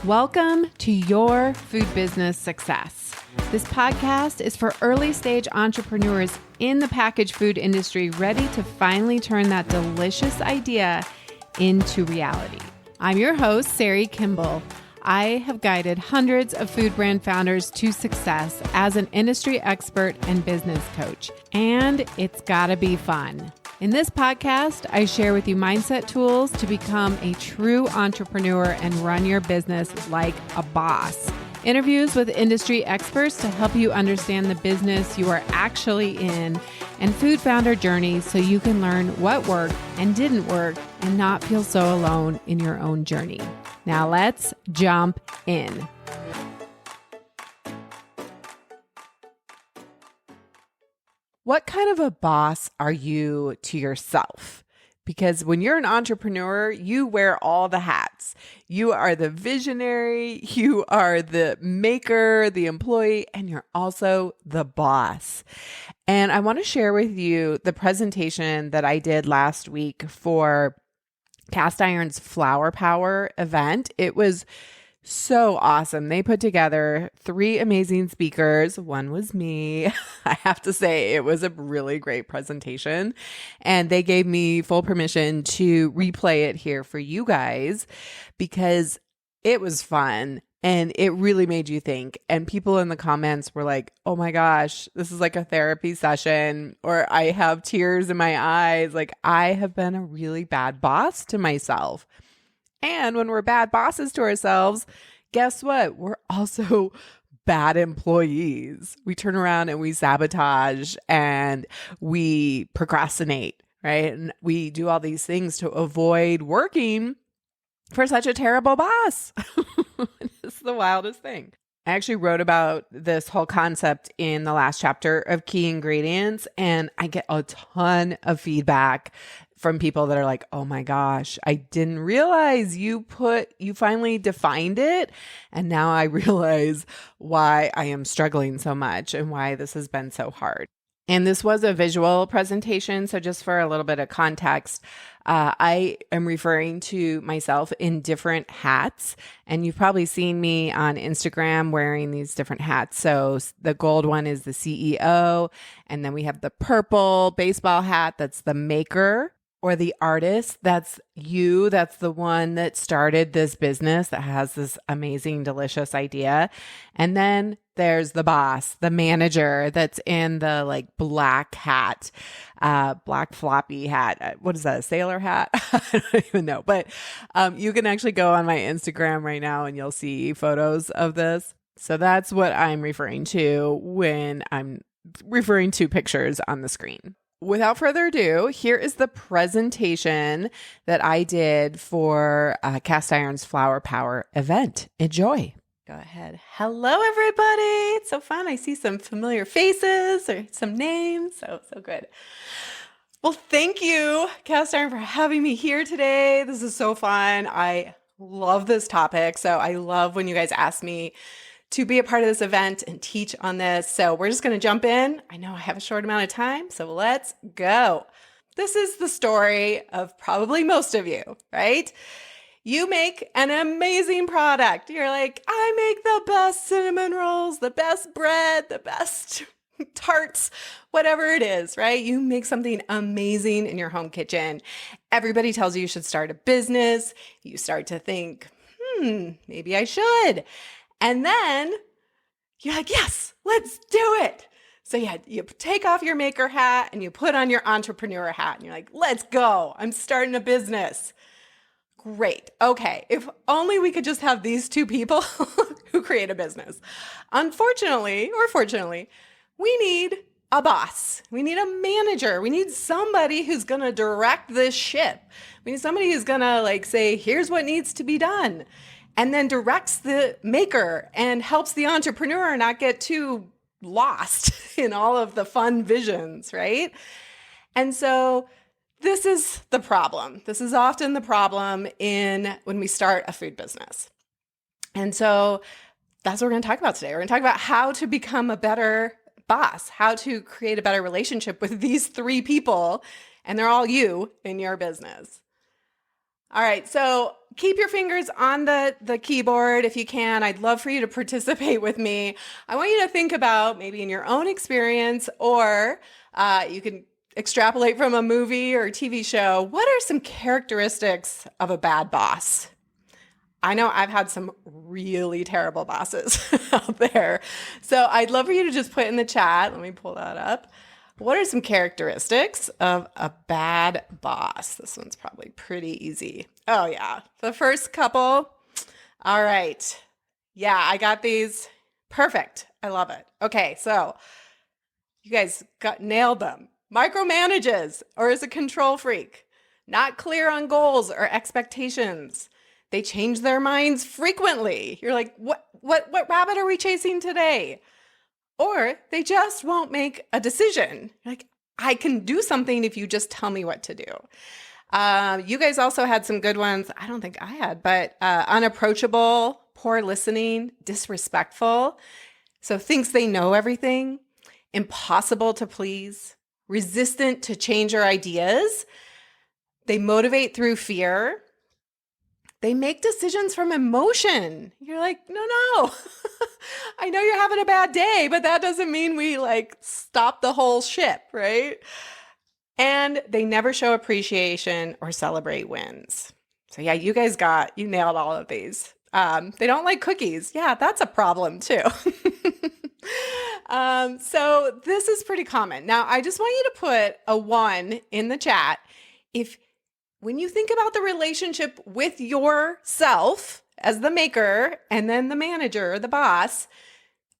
Welcome to Your Food Business Success. This podcast is for early stage entrepreneurs in the packaged food industry ready to finally turn that delicious idea into reality. I'm your host, Sari Kimbell. I have guided hundreds of food brand founders to success as an industry expert and business coach, and it's gotta be fun. In this podcast, I share with you mindset tools to become a true entrepreneur and run your business like a boss. Interviews with industry experts to help you understand the business you are actually in, and food founder journeys so you can learn what worked and didn't work and not feel so alone in your own journey. Now let's jump in. What kind of a boss are you to yourself? Because when you're an entrepreneur, you wear all the hats. You are the visionary, you are the maker, the employee, and you're also the boss. And I want to share with you the presentation that I did last week for Castiron's Flour Power event. It was so awesome. They put together 3 amazing speakers. One was me. I have to say it was a really great presentation, and they gave me full permission to replay it here for you guys because it was fun and it really made you think. And people in the comments were like, "Oh my gosh, this is like a therapy session," or "I have tears in my eyes. Like, I have been a really bad boss to myself." And when we're bad bosses to ourselves, guess what? We're also bad employees. We turn around and we sabotage and we procrastinate, right? And we do all these things to avoid working for such a terrible boss. It's the wildest thing. I actually wrote about this whole concept in the last chapter of Key Ingredients, and I get a ton of feedback from people that are like, "Oh my gosh, I didn't realize you finally defined it. And now I realize why I am struggling so much and why this has been so hard." And this was a visual presentation. So just for a little bit of context, I am referring to myself in different hats. And you've probably seen me on Instagram wearing these different hats. So the gold one is the CEO. And then we have the purple baseball hat. That's the maker or the artist. That's you. That's the one that started this business that has this amazing, delicious idea. And then there's the boss, the manager that's in the like black hat, black floppy hat. What is that? A sailor hat? I don't even know. But you can actually go on my Instagram right now and you'll see photos of this. So that's what I'm referring to when I'm referring to pictures on the screen. Without further ado, here is the presentation that I did for Castiron's Flour Power event. Enjoy. Go ahead. Hello, everybody. It's so fun. I see some familiar faces or some names. So good. Well, thank you, Castiron, for having me here today. This is so fun. I love this topic. So I love when you guys ask me to be a part of this event and teach on this. So we're just going to jump in. I know I have a short amount of time, so let's go. This is the story of probably most of you, right? You make an amazing product. You're like, "I make the best cinnamon rolls, the best bread, the best tarts, whatever it is," right? You make something amazing in your home kitchen. Everybody tells you should start a business. You start to think, maybe I should. And then you're like, "Yes, let's do it." So yeah, you take off your maker hat and you put on your entrepreneur hat and you're like, "Let's go. I'm starting a business." Great. Okay. If only we could just have these 2 people who create a business. Unfortunately, or fortunately, we need a boss. We need a manager. We need somebody who's going to direct this ship. We need somebody who's going to like say, "Here's what needs to be done." And then directs the maker and helps the entrepreneur not get too lost in all of the fun visions, right? And so this is the problem. This is often the problem when we start a food business. And so that's what we're going to talk about today. We're going to talk about how to become a better boss, how to create a better relationship with these 3 people, and they're all you in your business. All right, so keep your fingers on the keyboard if you can. I'd love for you to participate with me. I want you to think about maybe in your own experience, or you can extrapolate from a movie or TV show. What are some characteristics of a bad boss? I know I've had some really terrible bosses out there. So I'd love for you to just put in the chat. Let me pull that up. What are some characteristics of a bad boss? This one's probably pretty easy. Oh, yeah. The first couple. All right. Yeah, I got these. Perfect. I love it. Okay, so you guys nailed them. Micromanages or is a control freak. Not clear on goals or expectations. They change their minds frequently. You're like, what rabbit are we chasing today? Or they just won't make a decision. You're like, I can do something if you just tell me what to do. You guys also had some good ones. I don't think I had, but unapproachable, poor listening, disrespectful. So thinks they know everything, impossible to please, resistant to change your ideas. They motivate through fear. They make decisions from emotion. You're like, no. I know you're having a bad day, but that doesn't mean we like stop the whole ship, right? And they never show appreciation or celebrate wins. So yeah, you nailed all of these. They don't like cookies. Yeah, that's a problem too. So this is pretty common. Now, I just want you to put a 1 in the chat when you think about the relationship with yourself as the maker and then the manager, the boss,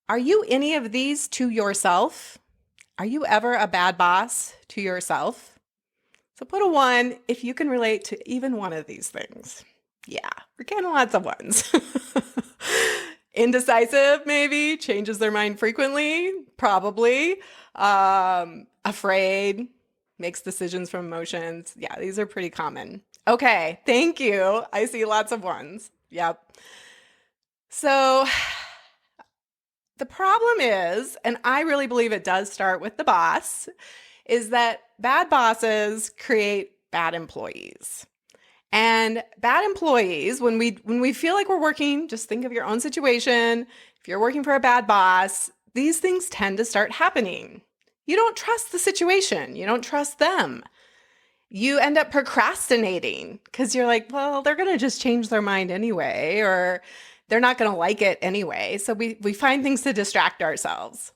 are you any of these to yourself? Are you ever a bad boss to yourself? So put a 1 if you can relate to even one of these things. Yeah, we're getting lots of 1s. Indecisive, maybe, changes their mind frequently, probably. Afraid, makes decisions from emotions. Yeah, these are pretty common. Okay, thank you. I see lots of 1s. Yep. So the problem is, and I really believe it does start with the boss, is that bad bosses create bad employees. And bad employees, when we feel like we're working, just think of your own situation. If you're working for a bad boss, these things tend to start happening. You don't trust the situation. You don't trust them. You end up procrastinating because you're like, well, they're going to just change their mind anyway, or they're not going to like it anyway. So we find things to distract ourselves.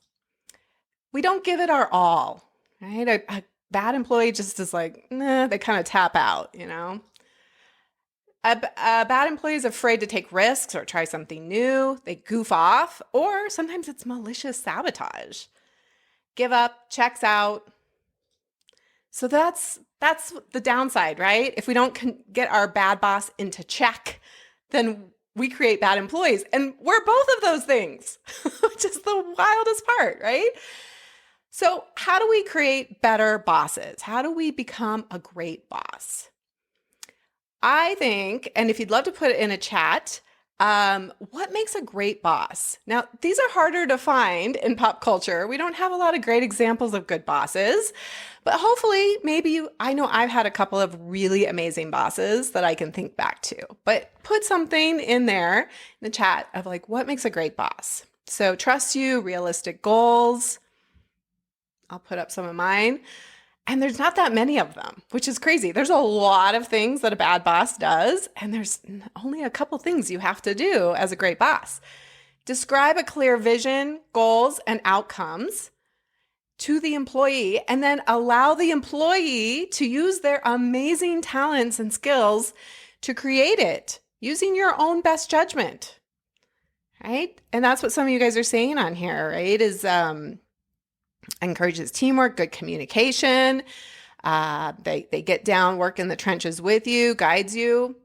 We don't give it our all, right? A bad employee just is like, nah, they kind of tap out, you know? A bad employee is afraid to take risks or try something new. They goof off, or sometimes it's malicious sabotage. Give up, checks out. So that's the downside, right? If we don't get our bad boss into check, then we create bad employees. And we're both of those things, which is the wildest part, right? So how do we create better bosses? How do we become a great boss? I think, and if you'd love to put it in a chat, what makes a great boss? Now, these are harder to find in pop culture. We don't have a lot of great examples of good bosses, but hopefully I know I've had a couple of really amazing bosses that I can think back to, but put something in there in the chat of like, what makes a great boss? So trust you, realistic goals. I'll put up some of mine. And there's not that many of them, which is crazy. There's a lot of things that a bad boss does, and there's only a couple things you have to do as a great boss. Describe a clear vision, goals, and outcomes to the employee, and then allow the employee to use their amazing talents and skills to create it using your own best judgment, right? And that's what some of you guys are saying on here, right? Is encourages teamwork, good communication. They get down, work in the trenches with you, guides you.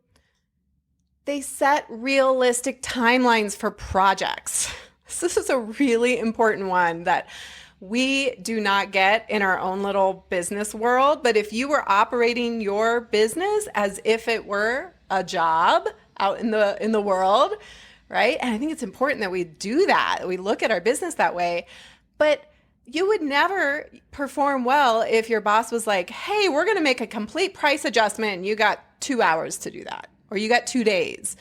They set realistic timelines for projects. This is a really important one that we do not get in our own little business world. But if you were operating your business as if it were a job out in the world, right? And I think it's important that we do that. We look at our business that way. But you would never perform well if your boss was like, hey, we're going to make a complete price adjustment. And you got 2 hours to do that, or you got 2 days.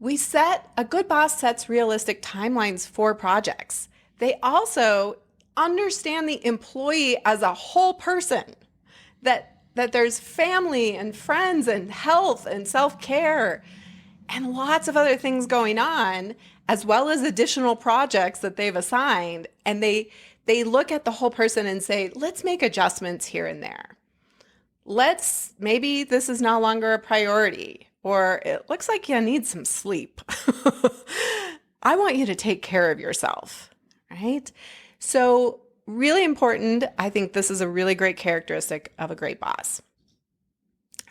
A good boss sets realistic timelines for projects. They also understand the employee as a whole person, that there's family and friends and health and self-care and lots of other things going on, as well as additional projects that they've assigned. And they look at the whole person and say, let's make adjustments here and there. Maybe this is no longer a priority, or it looks like you need some sleep. I want you to take care of yourself, right? So really important. I think this is a really great characteristic of a great boss.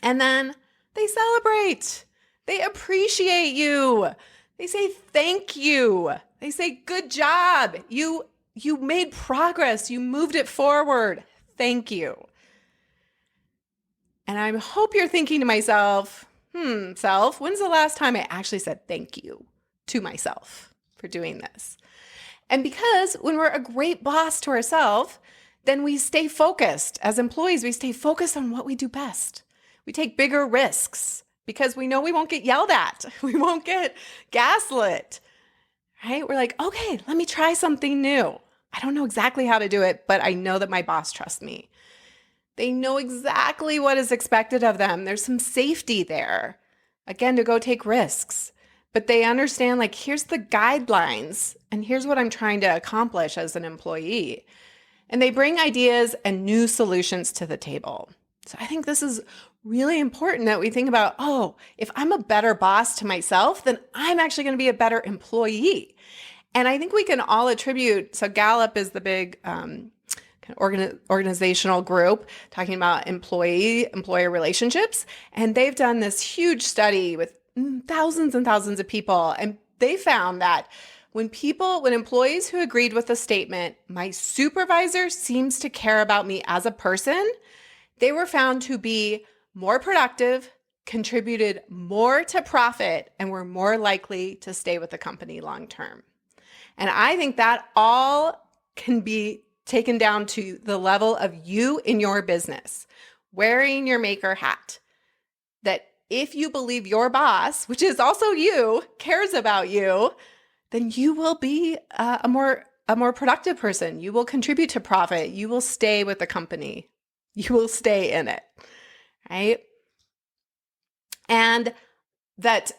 And then they celebrate. They appreciate you. They say thank you. They say good job. You made progress. You moved it forward. Thank you. And I hope you're thinking to myself, self, when's the last time I actually said thank you to myself for doing this? And because when we're a great boss to ourselves, then we stay focused. As employees, we stay focused on what we do best. We take bigger risks because we know we won't get yelled at. We won't get gaslit, right? We're like, okay, let me try something new. I don't know exactly how to do it, but I know that my boss trusts me. They know exactly what is expected of them. There's some safety there, again, to go take risks. But they understand, like, here's the guidelines and here's what I'm trying to accomplish as an employee. And they bring ideas and new solutions to the table. So I think this is really important that we think about, if I'm a better boss to myself, then I'm actually going to be a better employee. And I think we can all attribute, so Gallup is the big organizational group talking about employer relationships. And they've done this huge study with thousands and thousands of people. And they found that when employees who agreed with the statement, my supervisor seems to care about me as a person, they were found to be more productive, contributed more to profit, and were more likely to stay with the company long term. And I think that all can be taken down to the level of you in your business, wearing your maker hat. That if you believe your boss, which is also you, cares about you, then you will be a more productive person. You will contribute to profit. You will stay with the company. You will stay in it, right? And that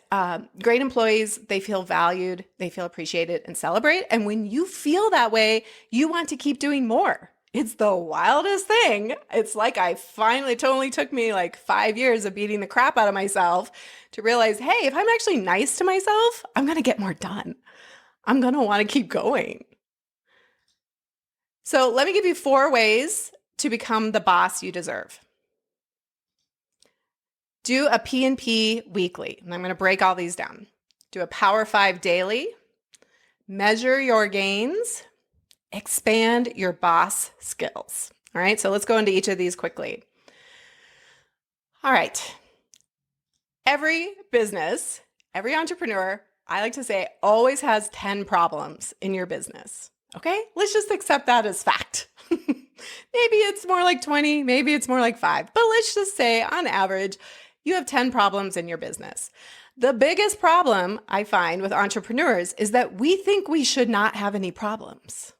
great employees, they feel valued, they feel appreciated and celebrate. And when you feel that way, you want to keep doing more. It's the wildest thing. It's like it only took me like 5 years of beating the crap out of myself to realize, hey, if I'm actually nice to myself, I'm going to get more done. I'm going to want to keep going. So let me give you 4 ways to become the boss you deserve. Do a P&P weekly, and I'm going to break all these down. Do a Power 5 daily, measure your gains, expand your boss skills. All right, so let's go into each of these quickly. All right, every business, every entrepreneur, I like to say, always has 10 problems in your business. Okay, let's just accept that as fact. Maybe it's more like 20, maybe it's more like 5, but let's just say on average, you have 10 problems in your business. The biggest problem I find with entrepreneurs is that we think we should not have any problems.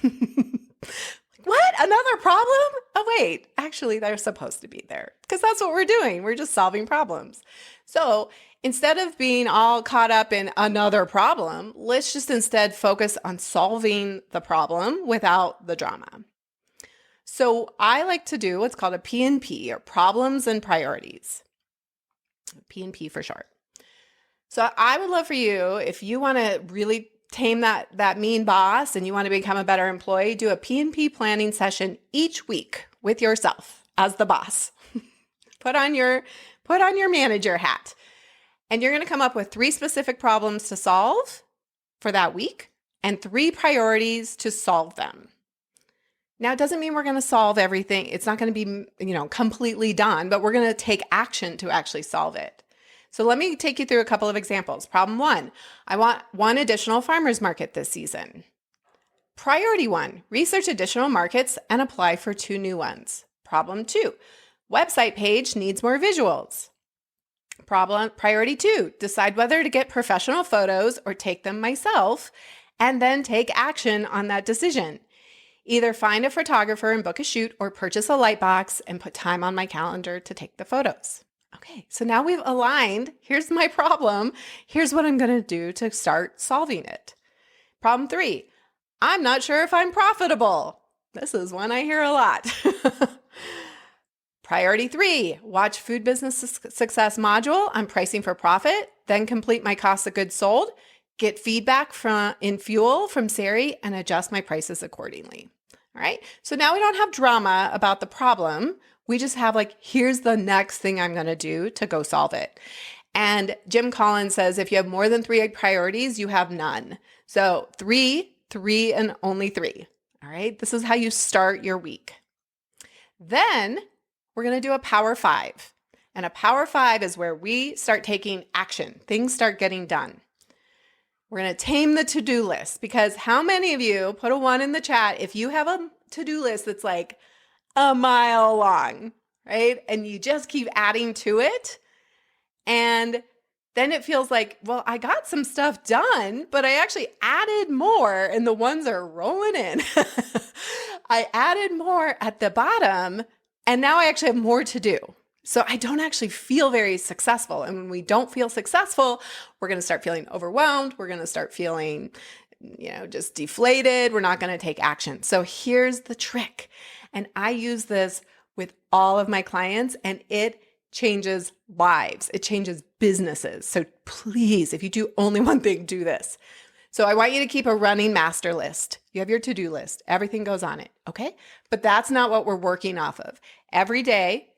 What? Another problem? Oh, wait, actually, they're supposed to be there because that's what we're doing. We're just solving problems. So instead of being all caught up in another problem, let's just instead focus on solving the problem without the drama. So I like to do what's called a P&P, or problems and priorities. P&P for short. So I would love for you, if you want to really tame that mean boss and you want to become a better employee, do a P&P planning session each week with yourself as the boss. Put on your manager hat. And you're going to come up with 3 specific problems to solve for that week and 3 priorities to solve them. Now, it doesn't mean we're going to solve everything. It's not going to be, completely done, but we're going to take action to actually solve it. So let me take you through a couple of examples. Problem 1, I want 1 additional farmers market this season. Priority 1, research additional markets and apply for 2 new ones. Problem 2, website page needs more visuals. Priority 2, decide whether to get professional photos or take them myself, and then take action on that decision. Either find a photographer and book a shoot, or purchase a light box and put time on my calendar to take the photos. Okay, so now we've aligned. Here's my problem. Here's what I'm going to do to start solving it. Problem 3, I'm not sure if I'm profitable. This is one I hear a lot. Priority 3, watch Food Business Success module on pricing for profit, then complete my cost of goods sold, get feedback in Fuel from Sari, and adjust my prices accordingly. All right, so now we don't have drama about the problem. We just have here's the next thing I'm going to do to go solve it. And Jim Collins says, if you have more than 3 priorities, you have none. So 3, and only 3. All right, this is how you start your week. Then we're going to do a Power 5. And a Power 5 is where we start taking action. Things start getting done. We're going to tame the to-do list, because how many of you, put a 1 in the chat, if you have a to-do list that's a mile long, right? And you just keep adding to it. And then it feels well, I got some stuff done, but I actually added more and the ones are rolling in. I added more at the bottom and now I actually have more to do. So I don't actually feel very successful. And when we don't feel successful, we're going to start feeling overwhelmed. We're going to start feeling, just deflated. We're not going to take action. So here's the trick. And I use this with all of my clients, and it changes lives. It changes businesses. So please, if you do only one thing, do this. So I want you to keep a running master list. You have your to-do list. Everything goes on it. Okay. But that's not what we're working off of. Every day,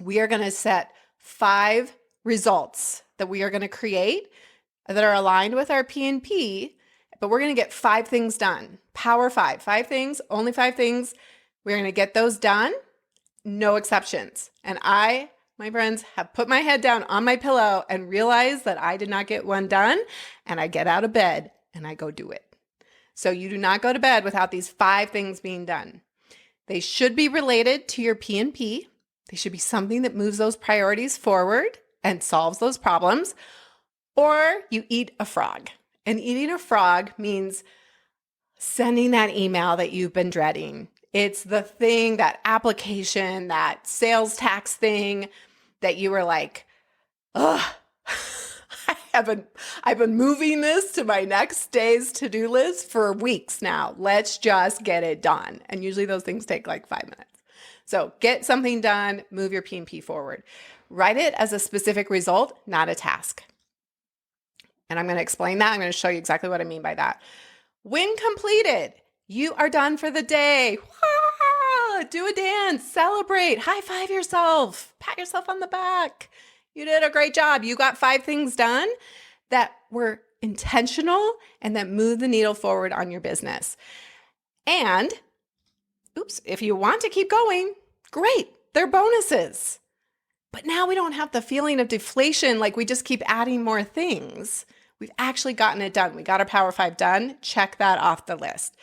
we are going to set 5 results that we are going to create that are aligned with our P&P, but we're going to get 5 things done. Power 5, 5 things, only 5 things. We're going to get those done, no exceptions. And I, my friends, have put my head down on my pillow and realized that I did not get one done, and I get out of bed and I go do it. So you do not go to bed without these 5 things being done. They should be related to your P&P. They should be something that moves those priorities forward and solves those problems. Or you eat a frog. And eating a frog means sending that email that you've been dreading. It's the thing, that application, that sales tax thing that you were ugh, I've been moving this to my next day's to-do list for weeks now. Let's just get it done. And usually those things take 5 minutes. So get something done, move your P&P forward. Write it as a specific result, not a task. And I'm going to explain that. I'm going to show you exactly what I mean by that. When completed, you are done for the day. Wah! Do a dance, celebrate, high five yourself, pat yourself on the back. You did a great job. You got 5 things done that were intentional and that moved the needle forward on your business. And if you want to keep going, great. They're bonuses. But now we don't have the feeling of deflation, we just keep adding more things. We've actually gotten it done. We got our Power 5 done. Check that off the list.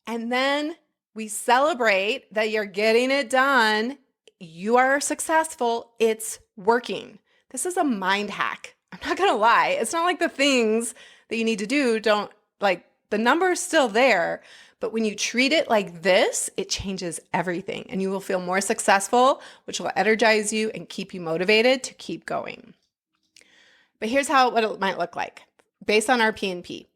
And then we celebrate that you're getting it done. You are successful. It's working. This is a mind hack. I'm not going to lie. It's not like the things that you need to do the number's still there. But when you treat it like this, it changes everything, and you will feel more successful, which will energize you and keep you motivated to keep going. But here's what it might look like based on our P&P.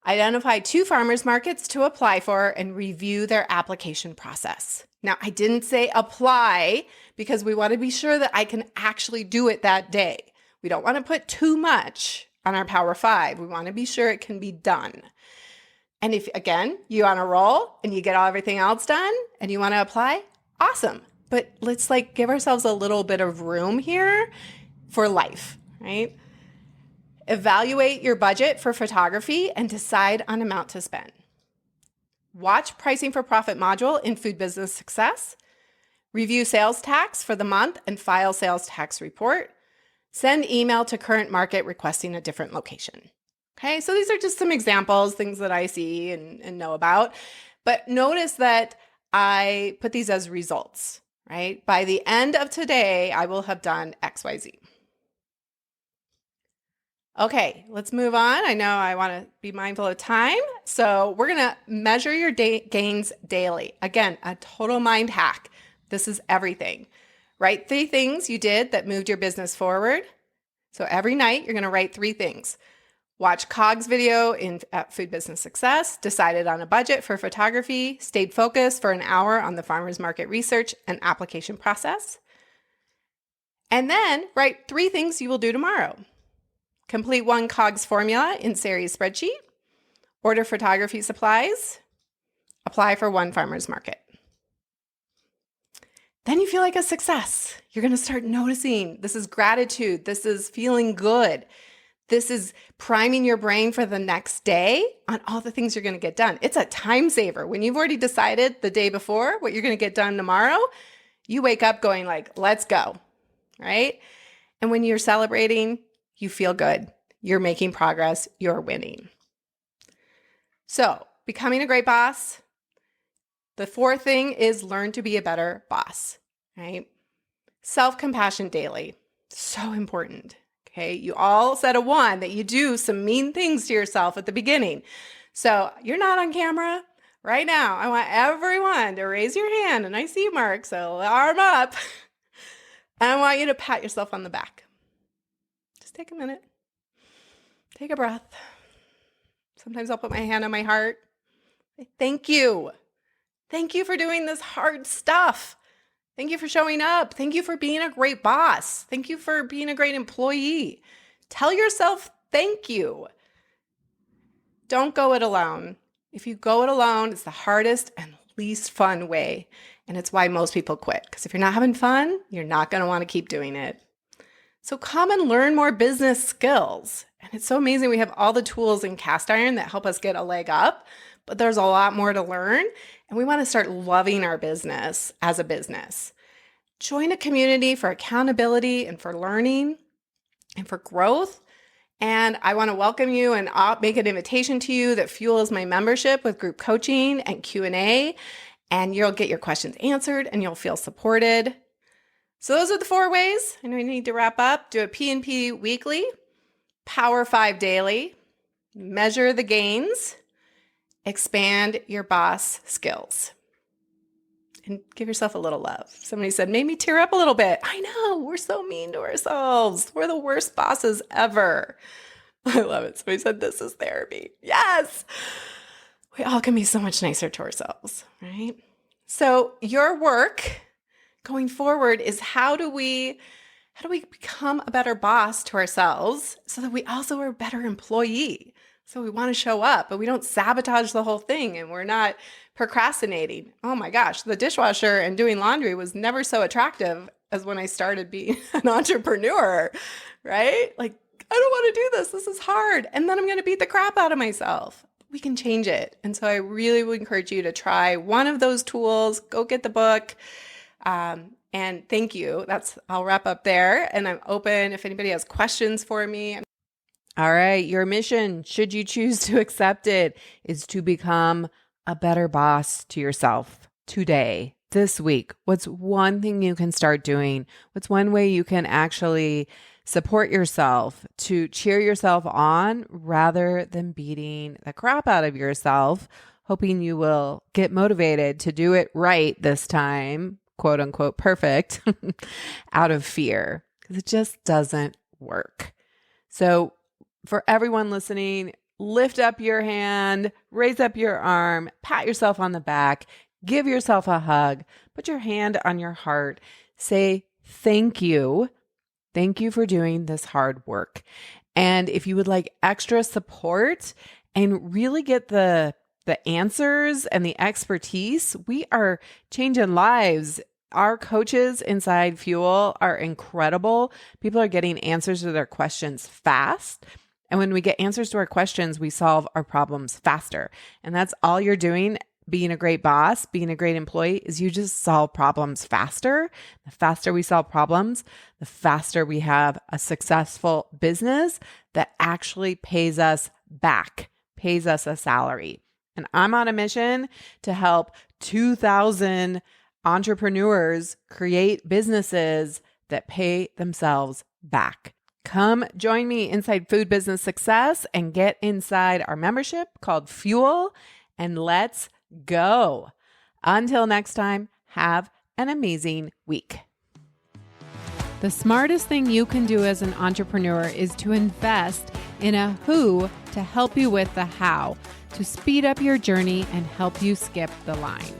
Identify 2 farmers markets to apply for and review their application process. Now, I didn't say apply because we want to be sure that I can actually do it that day. We don't want to put too much on our Power 5. We want to be sure it can be done. And if, again, you're on a roll and you get everything else done and you want to apply, awesome. But let's give ourselves a little bit of room here for life, right? Evaluate your budget for photography and decide on amount to spend. Watch Pricing for Profit module in Food Business Success. Review sales tax for the month and file sales tax report. Send email to current market requesting a different location. Okay, so these are just some examples, things that I see and know about. But notice that I put these as results, right? By the end of today, I will have done XYZ. Okay, let's move on. I know I want to be mindful of time. So we're going to measure your gains daily. Again, a total mind hack. This is everything. Write 3 things you did that moved your business forward. So every night you're going to write 3 things. Watch COGS video at Food Business Success, decided on a budget for photography, stayed focused for an hour on the farmer's market research and application process. And then write 3 things you will do tomorrow. Complete 1 COGS formula in Sari's spreadsheet, order photography supplies, apply for 1 farmer's market. Then you feel like a success. You're going to start noticing this is gratitude. This is feeling good. This is priming your brain for the next day on all the things you're going to get done. It's a time saver. When you've already decided the day before what you're going to get done tomorrow, you wake up going like, let's go, right? And when you're celebrating, you feel good. You're making progress. You're winning. So, becoming a great boss. The 4th thing is learn to be a better boss, right? Self-compassion daily. So important. Okay, you all said a 1 that you do some mean things to yourself at the beginning. So you're not on camera right now. I want everyone to raise your hand, and I see you, Mark, so arm up. And I want you to pat yourself on the back. Just take a minute. Take a breath. Sometimes I'll put my hand on my heart. Thank you. Thank you for doing this hard stuff. Thank you for showing up. Thank you for being a great boss. Thank you for being a great employee. Tell yourself thank you. Don't go it alone. If you go it alone, it's the hardest and least fun way. And it's why most people quit. Because if you're not having fun, you're not going to want to keep doing it. So come and learn more business skills. And it's so amazing. We have all the tools in Castiron that help us get a leg up. But there's a lot more to learn. And we want to start loving our business as a business. Join a community for accountability and for learning and for growth. And I want to welcome you and I'll make an invitation to you that fuels my membership with group coaching and Q&A. And you'll get your questions answered and you'll feel supported. So those are the 4 ways. I know we need to wrap up. Do a P&P weekly, Power 5 daily, measure the gains, expand your boss skills, and give yourself a little love. Somebody said, made me tear up a little bit. I know, we're so mean to ourselves. We're the worst bosses ever. I love it. Somebody said, this is therapy. Yes. We all can be so much nicer to ourselves, right? So your work going forward is how do we become a better boss to ourselves so that we also are a better employee? So we want to show up, but we don't sabotage the whole thing and we're not procrastinating. Oh my gosh, the dishwasher and doing laundry was never so attractive as when I started being an entrepreneur, right? Like, I don't want to do this. This is hard. And then I'm going to beat the crap out of myself. We can change it. And so I really would encourage you to try one of those tools. Go get the book. And thank you. I'll wrap up there. And I'm open if anybody has questions for me. All right. Your mission, should you choose to accept it, is to become a better boss to yourself today, this week. What's one thing you can start doing? What's one way you can actually support yourself to cheer yourself on rather than beating the crap out of yourself, hoping you will get motivated to do it right this time, quote unquote, perfect, out of fear, because it just doesn't work. So for everyone listening, lift up your hand, raise up your arm, pat yourself on the back, give yourself a hug, put your hand on your heart, say thank you. Thank you for doing this hard work. And if you would like extra support and really get the answers and the expertise, we are changing lives. Our coaches inside Fuel are incredible. People are getting answers to their questions fast. And when we get answers to our questions, we solve our problems faster. And that's all you're doing. Being a great boss, being a great employee, is you just solve problems faster. The faster we solve problems, the faster we have a successful business that actually pays us back, pays us a salary. And I'm on a mission to help 2,000 entrepreneurs create businesses that pay themselves back. Come join me inside Food Business Success and get inside our membership called Fuel, and let's go. Until next time, have an amazing week. The smartest thing you can do as an entrepreneur is to invest in a who to help you with the how, to speed up your journey and help you skip the line.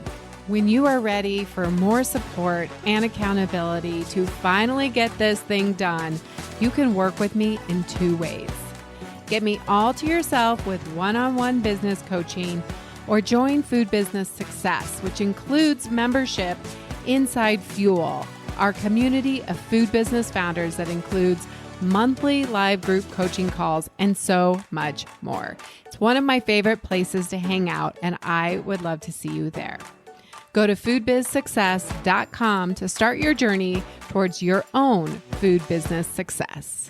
When you are ready for more support and accountability to finally get this thing done, you can work with me in 2 ways. Get me all to yourself with one-on-one business coaching, or join Food Business Success, which includes membership inside Fuel, our community of food business founders that includes monthly live group coaching calls and so much more. It's one of my favorite places to hang out, and I would love to see you there. Go to foodbizsuccess.com to start your journey towards your own food business success.